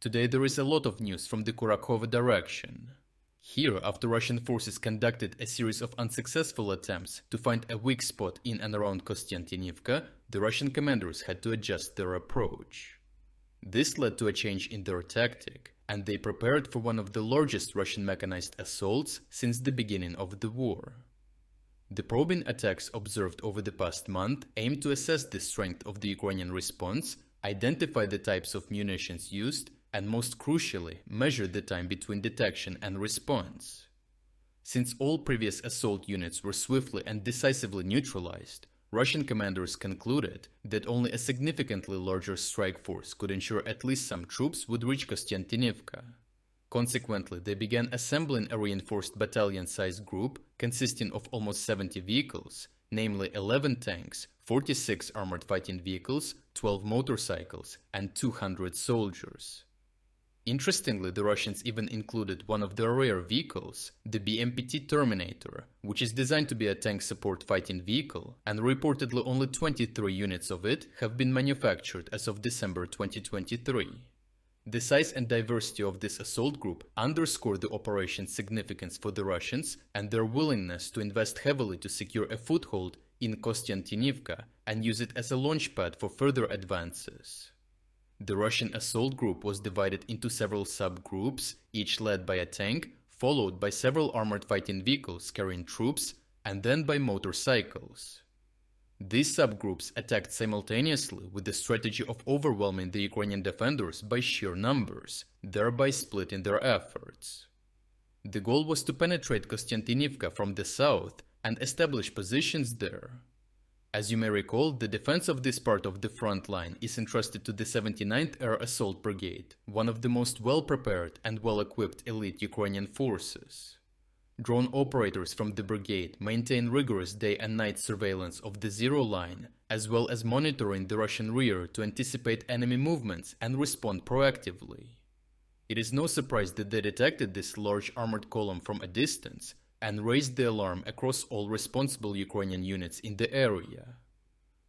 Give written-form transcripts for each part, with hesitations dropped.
Today there is a lot of news from the Kurakhove direction. Here, after Russian forces conducted a series of unsuccessful attempts to find a weak spot in and around Kostiantynivka, the Russian commanders had to adjust their approach. This led to a change in their tactic, and they prepared for one of the largest Russian mechanized assaults since the beginning of the war. The probing attacks observed over the past month aimed to assess the strength of the Ukrainian response, identify the types of munitions used, and most crucially, measure the time between detection and response. Since all previous assault units were swiftly and decisively neutralized, Russian commanders concluded that only a significantly larger strike force could ensure at least some troops would reach Kostiantynivka. Consequently, they began assembling a reinforced battalion-sized group consisting of almost 70 vehicles, namely 11 tanks, 46 armored fighting vehicles, 12 motorcycles, and 200 soldiers. Interestingly, the Russians even included one of their rare vehicles, the BMPT Terminator, which is designed to be a tank support fighting vehicle, and reportedly only 23 units of it have been manufactured as of December 2023. The size and diversity of this assault group underscore the operation's significance for the Russians and their willingness to invest heavily to secure a foothold in Kostiantynivka and use it as a launchpad for further advances. The Russian assault group was divided into several subgroups, each led by a tank, followed by several armored fighting vehicles carrying troops, and then by motorcycles. These subgroups attacked simultaneously with the strategy of overwhelming the Ukrainian defenders by sheer numbers, thereby splitting their efforts. The goal was to penetrate Kostiantynivka from the south and establish positions there. As you may recall, the defense of this part of the front line is entrusted to the 79th Air Assault Brigade, one of the most well-prepared and well-equipped elite Ukrainian forces. Drone operators from the brigade maintain rigorous day and night surveillance of the zero line, as well as monitoring the Russian rear to anticipate enemy movements and respond proactively. It is no surprise that they detected this large armored column from a distance and raised the alarm across all responsible Ukrainian units in the area.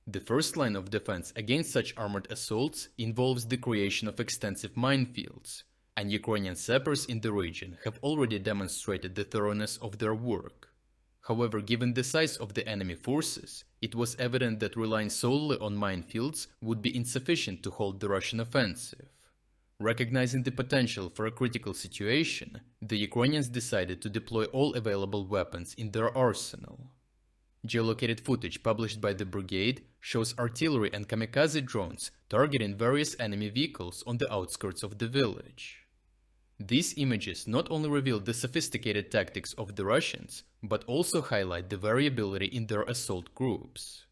The first line of defense against such armored assaults involves the creation of extensive minefields, and Ukrainian sappers in the region have already demonstrated the thoroughness of their work. However, given the size of the enemy forces, it was evident that relying solely on minefields would be insufficient to halt the Russian offensive. Recognizing the potential for a critical situation, the Ukrainians decided to deploy all available weapons in their arsenal. Geolocated footage published by the brigade shows artillery and kamikaze drones targeting various enemy vehicles on the outskirts of the village. These images not only reveal the sophisticated tactics of the Russians, but also highlight the variability in their assault groups.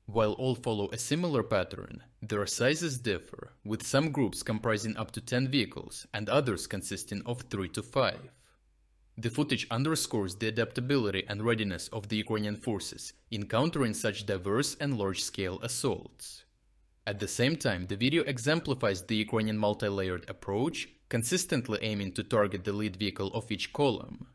While all follow a similar pattern, their sizes differ, with some groups comprising up to 10 vehicles and others consisting of 3 to 5. The footage underscores the adaptability and readiness of the Ukrainian forces in countering such diverse and large-scale assaults. At the same time, the video exemplifies the Ukrainian multi-layered approach, consistently aiming to target the lead vehicle of each column.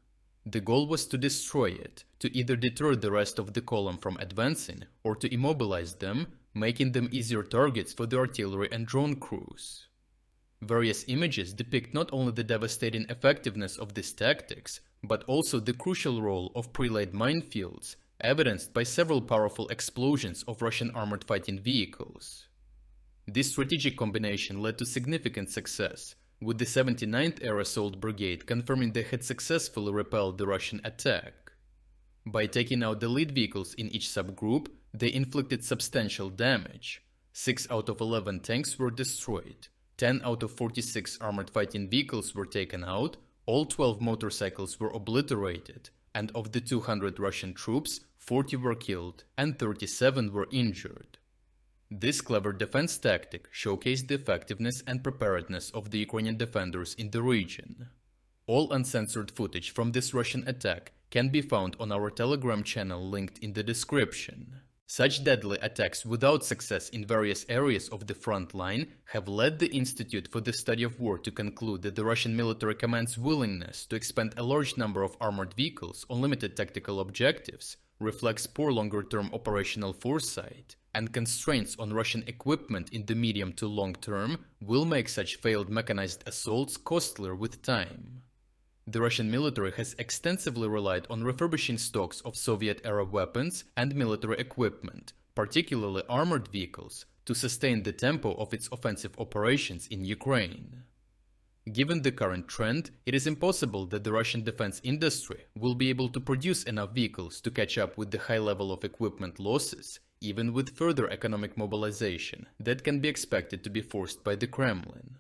The goal was to destroy it, to either deter the rest of the column from advancing or to immobilize them, making them easier targets for the artillery and drone crews. Various images depict not only the devastating effectiveness of these tactics, but also the crucial role of pre-laid minefields, evidenced by several powerful explosions of Russian armored fighting vehicles. This strategic combination led to significant success, with the 79th Air Assault Brigade confirming they had successfully repelled the Russian attack. By taking out the lead vehicles in each subgroup, they inflicted substantial damage. 6 out of 11 tanks were destroyed, 10 out of 46 armored fighting vehicles were taken out, all 12 motorcycles were obliterated, and of the 200 Russian troops, 40 were killed and 37 were injured. This clever defense tactic showcased the effectiveness and preparedness of the Ukrainian defenders in the region. All uncensored footage from this Russian attack can be found on our Telegram channel linked in the description. Such deadly attacks without success in various areas of the front line have led the Institute for the Study of War to conclude that the Russian military command's willingness to expend a large number of armored vehicles on limited tactical objectives reflects poor longer-term operational foresight, and constraints on Russian equipment in the medium to long term will make such failed mechanized assaults costlier with time. The Russian military has extensively relied on refurbishing stocks of Soviet-era weapons and military equipment, particularly armored vehicles, to sustain the tempo of its offensive operations in Ukraine. Given the current trend, it is impossible that the Russian defense industry will be able to produce enough vehicles to catch up with the high level of equipment losses, even with further economic mobilization that can be expected to be forced by the Kremlin.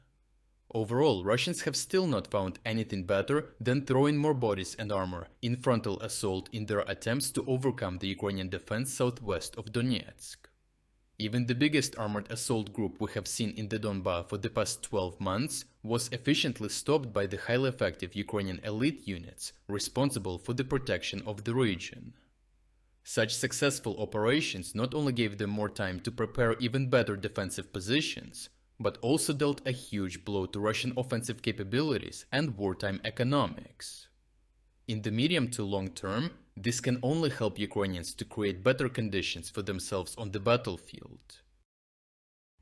Overall, Russians have still not found anything better than throwing more bodies and armor in frontal assault in their attempts to overcome the Ukrainian defense southwest of Donetsk. Even the biggest armored assault group we have seen in the Donbas for the past 12 months was efficiently stopped by the highly effective Ukrainian elite units responsible for the protection of the region. Such successful operations not only gave them more time to prepare even better defensive positions, but also dealt a huge blow to Russian offensive capabilities and wartime economics. In the medium to long term, this can only help Ukrainians to create better conditions for themselves on the battlefield.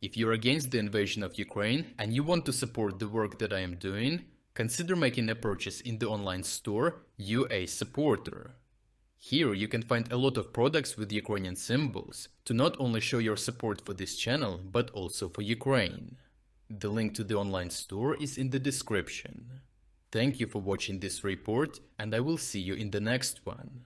If you're against the invasion of Ukraine and you want to support the work that I am doing, consider making a purchase in the online store UA Supporter. Here you can find a lot of products with Ukrainian symbols to not only show your support for this channel, but also for Ukraine. The link to the online store is in the description. Thank you for watching this report, and I will see you in the next one.